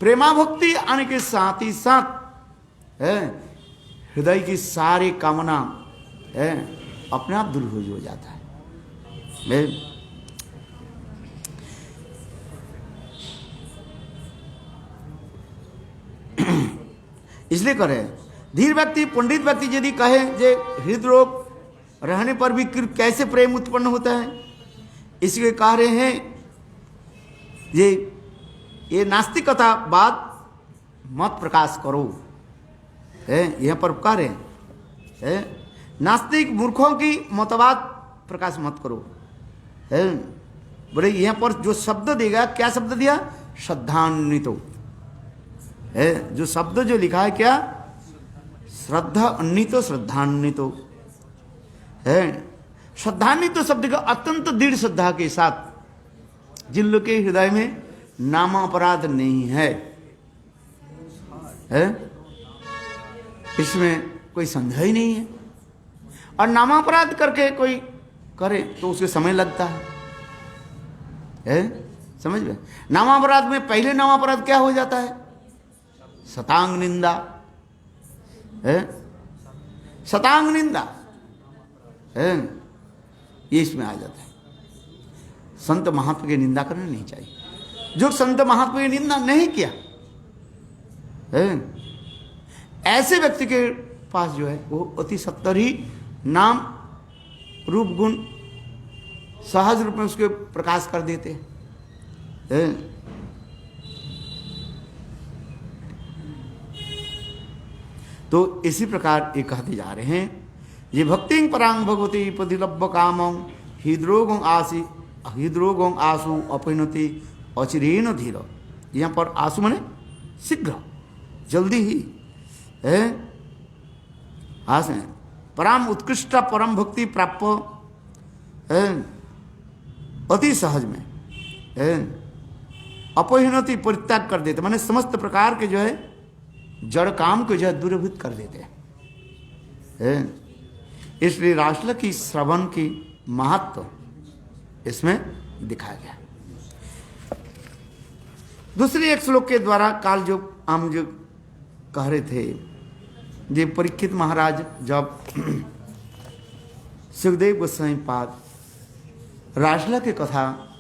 प्रेमा भक्ति आने के साथ ही साथ है हृदय की सारी कामना है अपने आप दूर हो जाता है। इसलिए करे धीर व्यक्ति पंडित व्यक्ति यदि कहे जे हृदय रोग रहने पर भी कैसे प्रेम उत्पन्न होता है, इसलिए कह रहे हैं ये नास्तिकता बात मत प्रकाश करो है, यहाँ पर कह रहे हैं नास्तिक मूर्खों की मतवाद प्रकाश मत करो है। बोले यहाँ पर जो शब्द देगा, क्या शब्द दिया, श्रद्धान्वितो है, जो शब्द जो लिखा है क्या, श्रद्धा अन्वितो श्रद्धान्वितो है। श्रद्धान्वितो शब्द का अत्यंत दृढ़ श्रद्धा के साथ जिन लोग के हृदय में नामापराध नहीं है, इसमें कोई संदेह ही नहीं है। और नामापराध करके कोई करे तो उसके समय लगता है समझ में। नामापराध में पहले नामापराध क्या हो जाता है, शतांग निंदा है, शतांग निंदा है, ये इसमें आ जाता है। संत महात्मा की निंदा करनी नहीं चाहिए। जो संत महात्मा की निंदा नहीं किया है, ऐसे व्यक्ति के पास जो है वो अति सत्तर ही नाम रूप गुण सहज रूप में उसके प्रकाश कर देते हैं। तो इसी प्रकार ये कहते जा रहे हैं, ये भक्ति परांग भगवती पदिलब्ध कामं हृद्रोगं आसु अपैनति अचिरेण धीर। यहाँ पर आसु माने शीघ्र, जल्दी ही है। आस है परम उत्कृष्ट परम भक्ति प्राप्त अति सहज में अपहिनति परित्याग कर देते, माने समस्त प्रकार के जो है जड़ काम को जो है दूरीभूत कर देते हैं। इसलिए रासलीला की श्रवण की महत्व इसमें दिखाया गया। दूसरी एक श्लोक के द्वारा काल जो हम जो कह रहे थे, ये परीक्षित महाराज जब सुखदेव गोस्वामी पाद रासलीला की कथा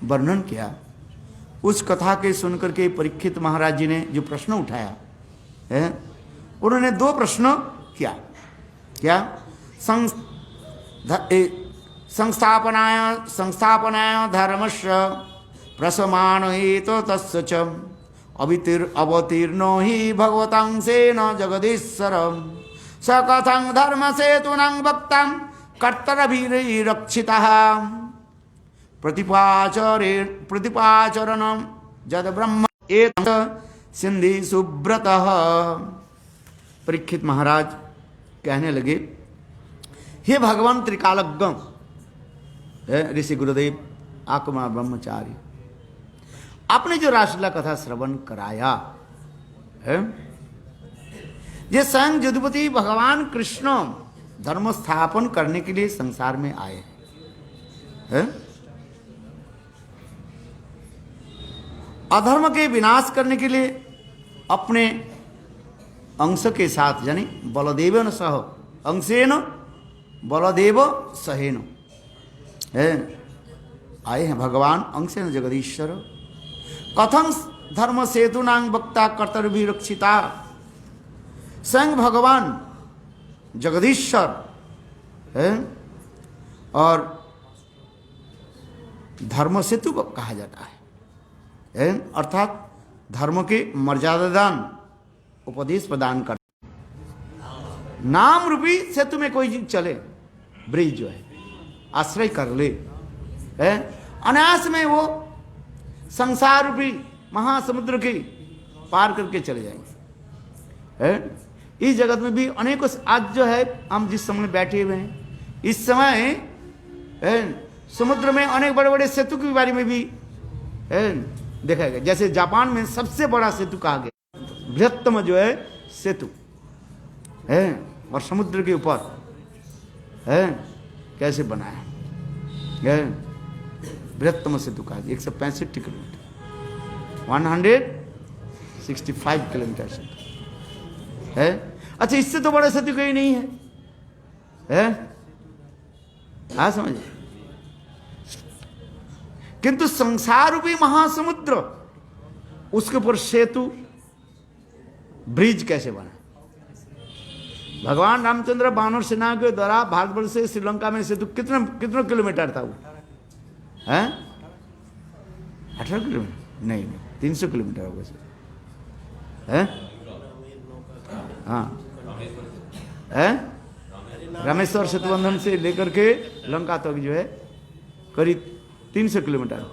वर्णन किया। उस कथा के सुनकर के परीक्षित महाराज जी ने जो प्रश्न उठाया है, उन्होंने दो प्रश्न किया। क्या? संस्थापनाय धर्मस्य प्रशमान हेतु तस्य च अवतीर्णो हि भगवतांशेन जगदीश्वर स कथं धर्मसेतूनां वक्तां कर्तव्यभिरक्षितः प्रतिपाचरणं जद ब्रह्म एत सिंधि सुब्रतः। परीक्षित महाराज कहने लगे, हे भगवान त्रिकालज्ञ ऋषि गुरुदेव आकुमार ब्रह्मचारी, आपने जो रासलीला कथा श्रवण कराया है, ये स्वयं यदुपति भगवान कृष्ण धर्म स्थापन करने के लिए संसार में आए हैं, अधर्म के विनाश करने के लिए अपने अंश के साथ यानी बलदेवन सह अंशेन बलदेव सहेन है आए हैं भगवान अंशेन जगदीश्वर। कथं धर्म सेतूनां वक्ता कर्तव्य रक्षिता, स्वयं भगवान जगदीश्वर है और धर्म सेतु कहा जाता है, अर्थात धर्म के मर्यादादान उपदेश प्रदान कर। नाम रूपी सेतु में कोई चीज चले, ब्रिज जो है आश्रय कर ले, अनायास में वो संसार रूपी महासमुद्र के पार करके चले जाएंगे। इस जगत में भी अनेकों, आज जो है हम जिस समय बैठे हुए हैं, इस समय समुद्र में अनेक बड़े बड़े सेतु के बारे में भी देखा गया। जैसे जापान में सबसे बड़ा सेतु कहा गया, बृहत्तम जो है सेतु है, और समुद्र के ऊपर है कैसे बनाया है, बृहत्तम सेतु कहा गया। 165 किलोमीटर, 165 किलोमीटर सेतु है। अच्छा, इससे तो बड़ा सेतु कोई नहीं है, हाँ समझे। किंतु संसार रूपी महासमुद्र, उसके ऊपर सेतु ब्रिज कैसे बना? भगवान रामचंद्र वानर सेना के द्वारा भारतवर्ष से श्रीलंका में सेतु कितना किलोमीटर था वो? है 18 किलोमीटर नहीं 300 किलोमीटर होगा है। हाँ है, रामेश्वर सेतुबंधन से लेकर के लंका तक जो है करीब 300 किलोमीटर।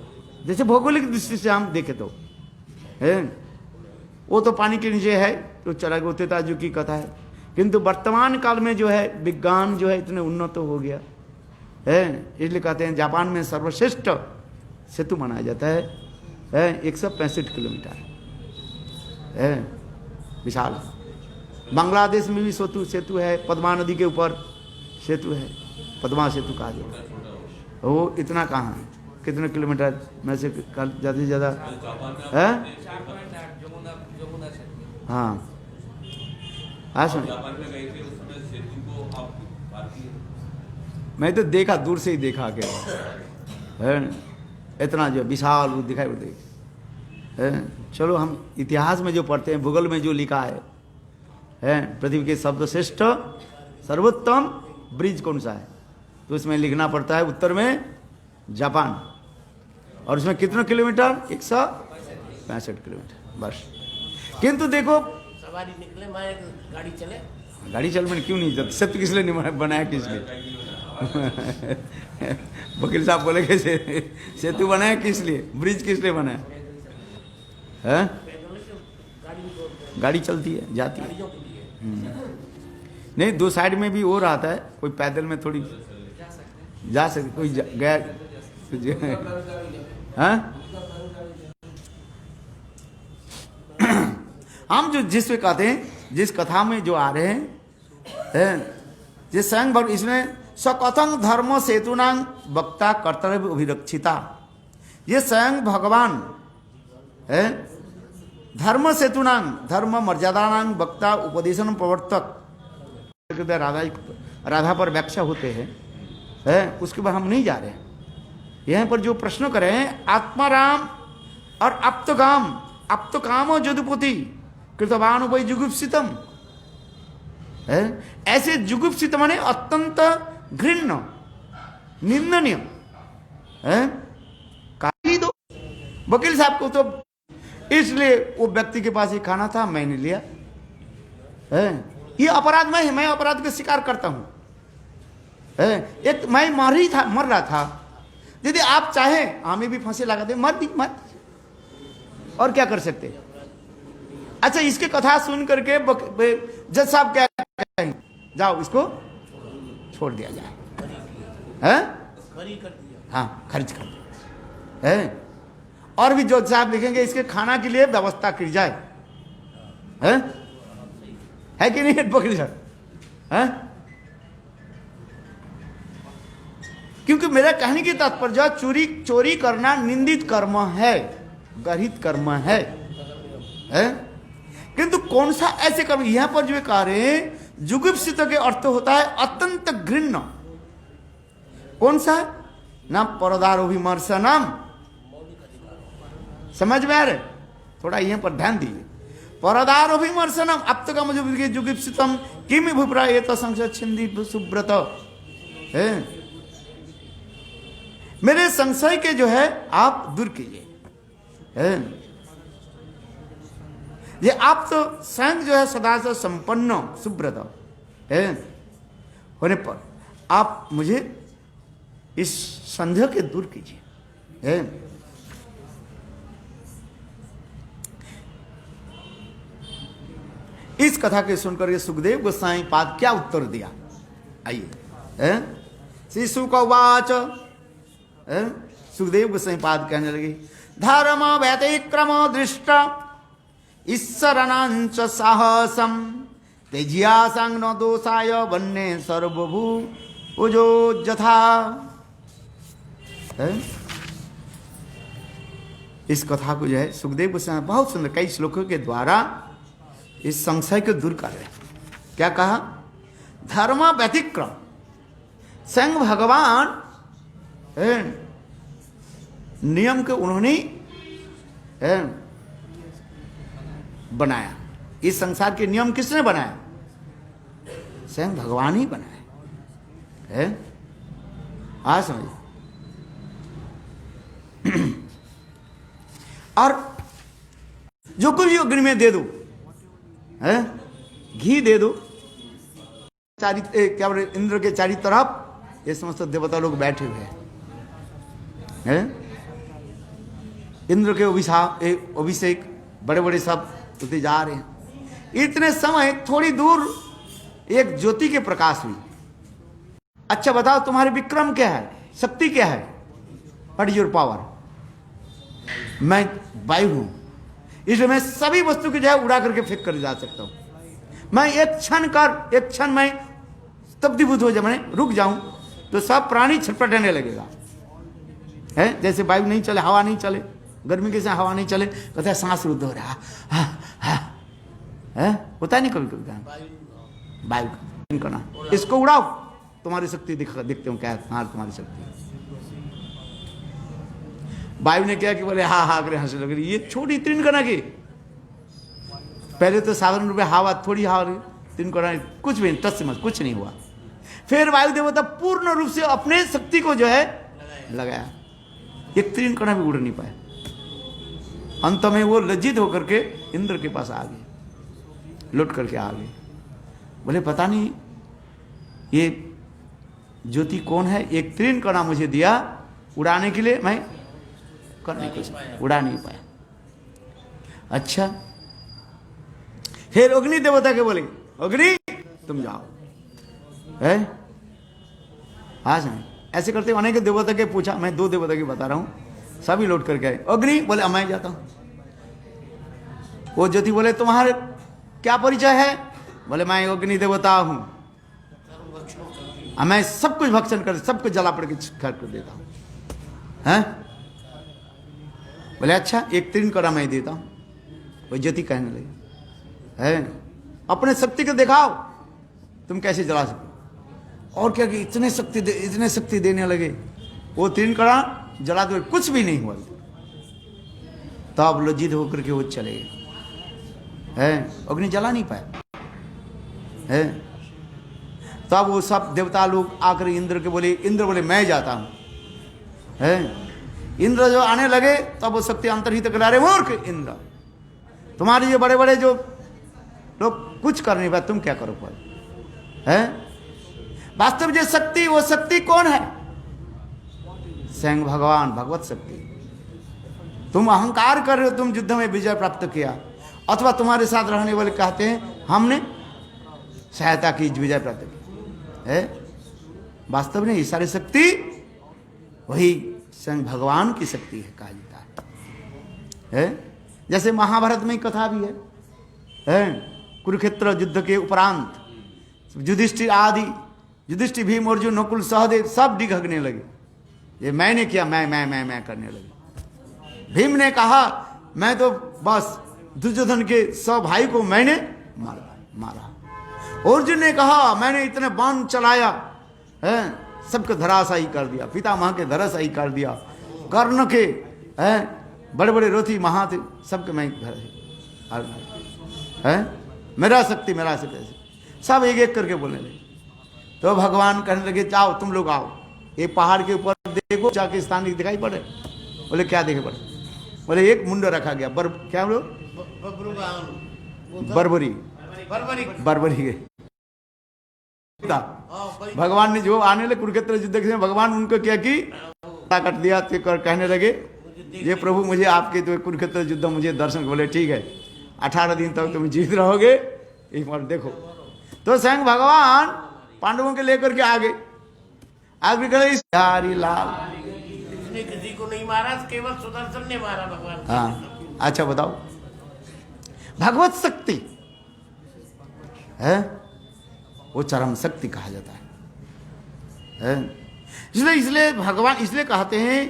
जैसे भौगोलिक दृष्टि से हम देखें तो है, वो तो पानी के नीचे है, तो चला गया तेताजु की कथा है। किंतु वर्तमान काल में जो है विज्ञान जो है इतने उन्नत हो गया है, इसलिए कहते हैं जापान में सर्वश्रेष्ठ सेतु माना जाता है 165 किलोमीटर है, विशाल। बांग्लादेश में भी सेतु है, पद्मा नदी के ऊपर सेतु है, पद्मा सेतु कहा जाता है। वो इतना कहाँ है, कितने किलोमीटर में से ज़्यादा से ज़्यादा है? हाँ हाँ सुन, मैं तो देखा, दूर से ही देखा के है, इतना जो विशाल रूप दिखाई पड़ती है। चलो हम इतिहास में जो पढ़ते हैं, भूगोल में जो लिखा है पृथ्वी के सर्वश्रेष्ठ सर्वोत्तम ब्रिज कौन सा है, तो उसमें लिखना पड़ता है उत्तर में जापान, और उसमें कितना किलोमीटर 165 किलोमीटर बस। किंतु देखो सवारी निकले माए गाड़ी चले, गाड़ी चल में क्यों नहीं जाती, सेतु किस लिए नहीं बनाया, किस लिए? वकील साहब बोले कि सेतु बनाया किस लिए, ब्रिज किस लिए बनाया है? गाड़ी चलती है, जाती है। नहीं, दो साइड में भी वो रहता है, कोई पैदल में थोड़ी जा सकते, कोई गया हाँ? हम जो जिस पे कहते हैं, जिस कथा में जो आ रहे हैं जिस स्वयं भगवान, इसमें सकथं धर्म सेतुनां वक्ता कर्तव्य अभिरक्षिता, ये स्वयं भगवान है धर्म सेतुनां, धर्म मर्यादानां वक्ता उपदेशन प्रवर्तक। राधा पर व्याख्या होते हैं, उसके बाद हम नहीं जा रहे हैं, यहां पर जो प्रश्न करें, आत्माराम और अप्तकामो जदुपति कृतवान वै जुगुप्सितम, ऐसे जुगुप्सित माने अत्यंत घृण्य निंदनीय है। काली दो वकील साहब को तो, इसलिए वो व्यक्ति के पास ही खाना था, मैंने लिया है। ये अपराध में है, मैं अपराध का स्वीकार करता हूं। एक मैं मर रहा था, यदि आप चाहें हमें भी फांसी लगा दे, मर दी मत, और क्या कर सकते। अच्छा, इसके कथा सुन करके जज साहब क्या कहें, जाओ इसको छोड़ दिया जाए, हैं? हाँ, खर्च कर दिया है। और भी जज साहब लिखेंगे इसके खाना के लिए व्यवस्था की जाए, है कि नहीं बकरी साहब, है? क्योंकि मेरा कहने की तात्पर्य, चोरी करना निंदित कर्म है, गर्हित कर्म है? किंतु कौन सा ऐसे कर्म, यहां पर जो कह रहे हैं जुगुप्सित के अर्थ होता है अत्यंत घृण्य। कौन सा? ना परदारोभिमर्शनम, समझ में आ रहे? थोड़ा यहां पर ध्यान दीजिए। परदारोभिमर्शनम अप्तकम जुगुप्सितम किम विप्रायेत संशय सुब्रत है। मेरे संशय के जो है आप दूर कीजिए। ये आप तो स्वयं जो है सदा से संपन्न सुब्रत है होने पर आप मुझे इस संदेह के दूर कीजिए। इस कथा के सुनकर ये सुखदेव गोसाई पाद क्या उत्तर दिया, आइए। श्री शुक उवाच, सुखदेव गोसाई पाद कहने लगे, धर्म व्यतिक्रम दृष्ट ईश्वरनांच साहसम तेजियासंग न दोषाय वन्ने सर्वभू उजो जथा। इस कथा को जो है सुखदेव गोस्वामी बहुत सुंदर कई श्लोकों के द्वारा इस संशय को दूर कर रहे हैं। क्या कहा? धर्म व्यतिक्रम, स्वयं भगवान नियम के उन्होंने बनाया। इस संसार के नियम किसने बनाया? स्वयं भगवान ही बनाया है। आज समझिए। और जो कुछ अग्नि में दे दो, है घी दे दो, क्या बोले, इंद्र के चारी तरफ ये समस्त देवता लोग बैठे हुए हैं। इंद्र के अभिषेक बड़े बड़े सब होते जा रहे हैं। इतने समय थोड़ी दूर एक ज्योति के प्रकाश हुई। अच्छा बताओ तुम्हारे विक्रम क्या है, शक्ति क्या है? What is your power? मैं वायु हूं, इसलिए मैं सभी वस्तु की जो है उड़ा करके फेंक कर जा सकता हूं। मैं एक क्षण में स्तब्धीभूत हो जाए, मैं रुक जाऊं तो सब प्राणी छटपटाने लगेगा। है जैसे वायु नहीं चले, हवा नहीं चले, गर्मी के साथ हवा नहीं चले, कहते हैं सांस रुद्ध हो रहा है, होता है नहीं कभी कभी। वायु करना, इसको उड़ाओ, तुम्हारी शक्ति देखते हो क्या है। हाँ तुम्हारी शक्ति। वायु ने क्या कि बोले हा हा करे, हंसने लगे। ये छोटी तीन कणा की, पहले तो साधारण रूप में हवा, थोड़ी हवा, तीन कणा, कुछ भी नहीं, टच मत, कुछ नहीं हुआ। फिर वायु देवता पूर्ण रूप से अपने शक्ति को जो है लगाया, एक तीन कणा भी उड़ नहीं पाया। अंत में वो लज्जित होकर के इंद्र के पास आ गए, लौट करके आ गए। बोले पता नहीं ये ज्योति कौन है, एक तीन कणा मुझे दिया उड़ाने के लिए, मैं कर नहीं कुछ, उड़ा नहीं पाया। अच्छा, फिर अग्नि देवता के बोले अग्नि तुम जाओ। है आज नहीं ऐसे करते अनेक देवता के पूछा, मैं दो देवता के बता रहा हूं, सभी लौट करके आए। अग्नि बोले मैं जाता हूं। वो ज्योति बोले तुम्हारे क्या परिचय है? बोले मैं अग्नि देवता हूं, मैं सब कुछ भक्षण कर, सबको जला पड़ के कर देता हूं। हैं? बोले अच्छा एक तीन कड़ा मैं देता हूं। वो ज्योति कहने लगे है अपने शक्ति को दिखाओ, तुम कैसे जला सकते। और क्या कि इतने शक्ति देने लगे। वो तीन कड़ा जला दो, कुछ भी नहीं हुआ। तब लज्जित होकर के वो चले गए, है अग्नि जला नहीं पाया है। तब वो सब देवता लोग आकर इंद्र के बोले, इंद्र बोले मैं जाता हूं, है। इंद्र जो आने लगे तब वो शक्ति अंतर्हित करा रहे, मूर्ख इंद्र, तुम्हारे ये बड़े बड़े जो लोग कुछ कर नहीं पाए, तुम क्या करो पर, है। वास्तव जो शक्ति, वो शक्ति कौन है? स्वयं भगवान, भगवत शक्ति। तुम अहंकार कर रहे हो, तुम युद्ध में विजय प्राप्त किया, अथवा तुम्हारे साथ रहने वाले कहते हैं हमने सहायता की, विजय प्राप्त की, है। वास्तव में ये सारी शक्ति वही स्वयं भगवान की शक्ति है, कहा जाता है। जैसे महाभारत में कथा भी है, कुरुक्षेत्र युद्ध के उपरांत युधिष्ठिर आदि, युधिष्ठिर, भीम, अर्जुन, नकुल, सहदेव सब डिघने लगे, ये मैंने किया, मैं करने लगे। भीम ने कहा मैं तो बस दुर्योधन के 100 भाई को मैंने मारा। अर्जुन ने कहा मैंने इतने बाण चलाया, है, सबको धराशायी कर दिया, पितामह के धराशायी कर दिया, कर्ण के, है, बड़े बड़े रथी महाथे सबके मैं है, मेरा शक्ति सब एक एक करके बोलने लगे। तो भगवान कहने लगे जाओ तुम लोग आओ, ये पहाड़ के ऊपर देखो, जाके स्थान दिखाई पड़े। बोले क्या देखे पड़े? बोले एक मुंडा रखा गया, क्या बोलो, बर्बरी के। भगवान ने जो आने लगे कुरुक्षेत्र युद्ध के, भगवान उनको क्या की काट दिया, तो कहने लगे ये प्रभु मुझे आपके तो कुरुक्षेत्र युद्ध मुझे दर्शन। बोले ठीक है, 18 दिन तक तुम जीत रहोगे, एक बार देखो। तो स्वयं भगवान पांडवों के लेकर के आगे हरी लाल, इसने किसी को नहीं मारा, केवल सुदर्शन ने मारा भगवान। हाँ अच्छा बताओ, भगवत शक्ति है, वो चरम शक्ति कहा जाता है। इसलिए भगवान इसलिए कहते हैं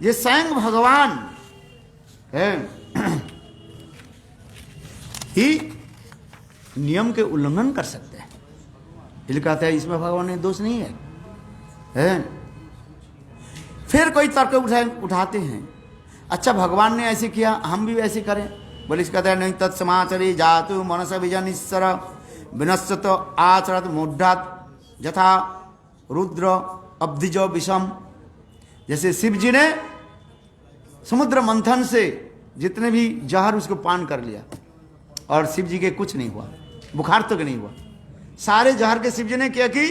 ये स्वयं भगवान है ही नियम के उल्लंघन कर सकते हैं, इसलिए कहते हैं इसमें भगवान ने दोष नहीं है। फिर कोई तर्क उठाते हैं, अच्छा भगवान ने ऐसे किया हम भी वैसे करें। बोले इसका कहते हैं नहीं तत्समाचरी जातु मनस विजन ईश्वर विनश्यत आचरत मूढ़ात यथा रुद्र अब्धिज विषम। जैसे शिव जी ने समुद्र मंथन से जितने भी जहर उसको पान कर लिया और शिव जी के कुछ नहीं हुआ, बुखार तक नहीं हुआ, सारे जहर के शिव जी ने क्या की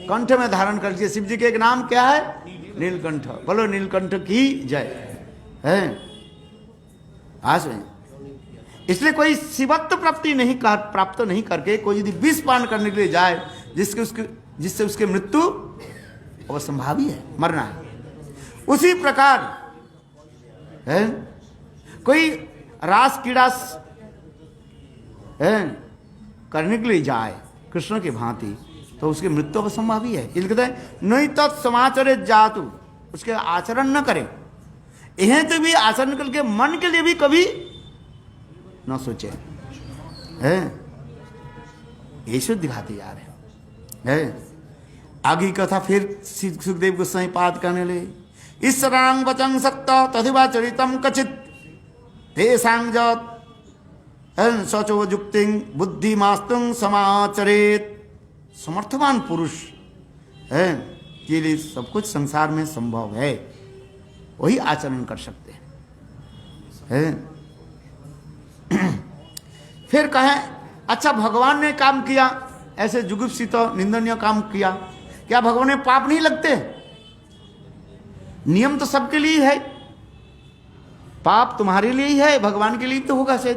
कंठ में धारण कर लिया। शिव जी के एक नाम क्या है? नीलकंठ। बोलो नीलकंठ की जय है। आज इसलिए कोई शिवत्व प्राप्त नहीं करके कोई यदि विष पान करने के लिए जाए जिससे उसकी मृत्यु अवसंभावी है, मरना है, उसी प्रकार है कोई रास कीड़ास है करने के लिए जाए कृष्ण की भांति तो उसकी मृत्यु अवसंभावी है। इसलिए कहते हैं नहीं तत्समाचरे जातु, उसके आचरण न करे। यह तो भी आचरण करके मन के लिए भी कभी न सोचे है, यीशु दिखाते जा रहे हैं। आगे कथा फिर सुखदेव गोस्वामी पाद करने लगे, ईश्वरांग वचन सत्य तथिवा चरितम कचित तेसांग जत सचो युक्ति बुद्धिमास्तुं समाचरेत। समर्थवान पुरुष है के लिए सब कुछ संसार में संभव है, वही आचरण कर सकते हैं। फिर कहें अच्छा भगवान ने काम किया ऐसे जुगुप्सित निंदनीय काम किया, क्या भगवान ने पाप नहीं लगते? नियम तो सबके लिए है, पाप तुम्हारे लिए ही है, भगवान के लिए तो होगा शायद,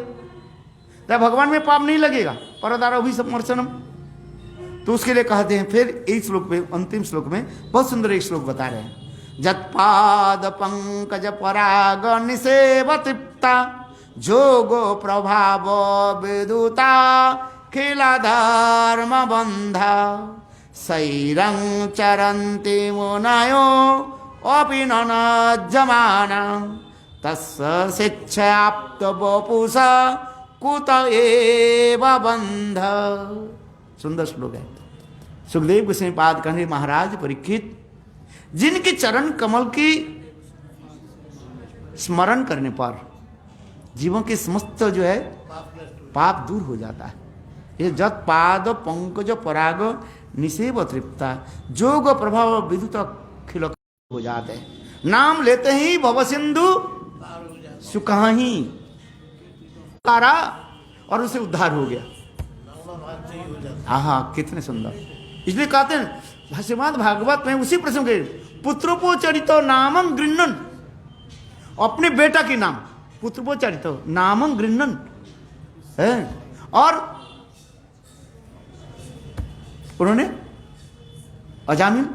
तो भगवान में पाप नहीं लगेगा। परदारो भी समर्शनम, तो उसके लिए कहते हैं फिर इस श्लोक में, अंतिम श्लोक में बहुत सुंदर एक श्लोक बता रहे हैं। जत्पाद पंकज पराग निसेव तृप्ता जोगो प्रभाव विदुता खिला धर्म बंधा सैरं चरन्ति मुनयो अपि न जमाना तस्य शिक्षाप्त वपुषा कुत एव बंध। सुंदर श्लोक है। सुखदेव गोस्वामी पाद कहने महाराज परीक्षित जिनके चरण कमल की स्मरण करने पर जीवों के समस्त जो है पाप दूर हो जाता है। ये जत पाद पंकज पराग निसेव तृप्ता जोग प्रभाव विद्युत खिल हो जाते हैं। नाम लेते ही भव सिंधु सुखाही कारा और उसे उद्धार हो गया। हाँ, कितने सुंदर। इसलिए कहते हैं श्रीमद् भागवत में उसी प्रसंग के पुत्रोपो चरितो नामं गृह्णन, अपने बेटा के नाम पुत्रोपो चरितो नामं गृह्णन है, और उन्होंने अजामिल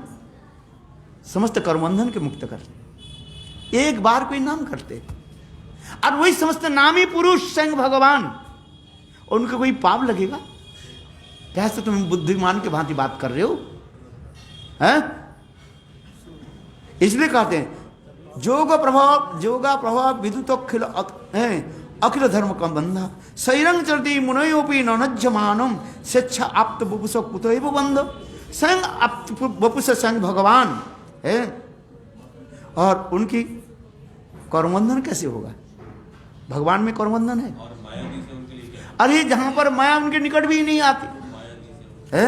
समस्त कर्मबंधन के मुक्त कर एक बार कोई नाम करते, और वही समस्त नामी पुरुष संग भगवान, उनका कोई पाप लगेगा? कैसे तुम बुद्धिमान के भांति बात कर रहे हो हैं? इसलिए कहते हैं जोगा प्रभाव विद्युत अखिल धर्म का बंधा सैरंग चरती मुनयोपी नौनज्यमानम स्वेच्छा आप्त बुपुस कुतैव बंध संग आप्त बुपुस संग भगवान है। और उनकी कर्मबंधन कैसे होगा? भगवान में कर्मबंधन है, अरे जहां पर माया उनके निकट भी नहीं आती है,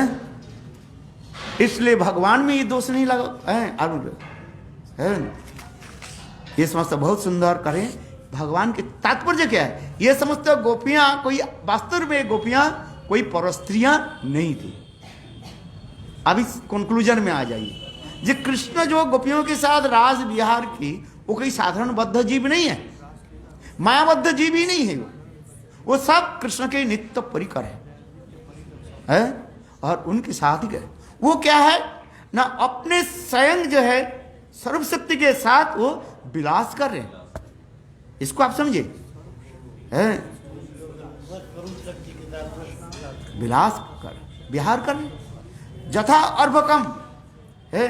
इसलिए भगवान में ये दोष नहीं लगा है। ये समस्त बहुत सुंदर करें। भगवान के तात्पर्य क्या है? ये समस्त गोपियां कोई वास्तव में गोपियां कोई परस्त्रियां नहीं थी। अब इस कंक्लूजन में आ जाइए। जो कृष्ण जो गोपियों के साथ रास विहार की, वो कोई साधारण बद्ध जीव नहीं है, मायाबद्ध जीव ही नहीं है। वो सब कृष्ण के नित्य परिकर है और उनके साथ ही गए। वो क्या है ना, अपने स्वयं जो है सर्वशक्ति के साथ वो विलास कर रहे हैं। इसको आप समझे हैं? विलास कर विहार कर जथा अर्भकम है।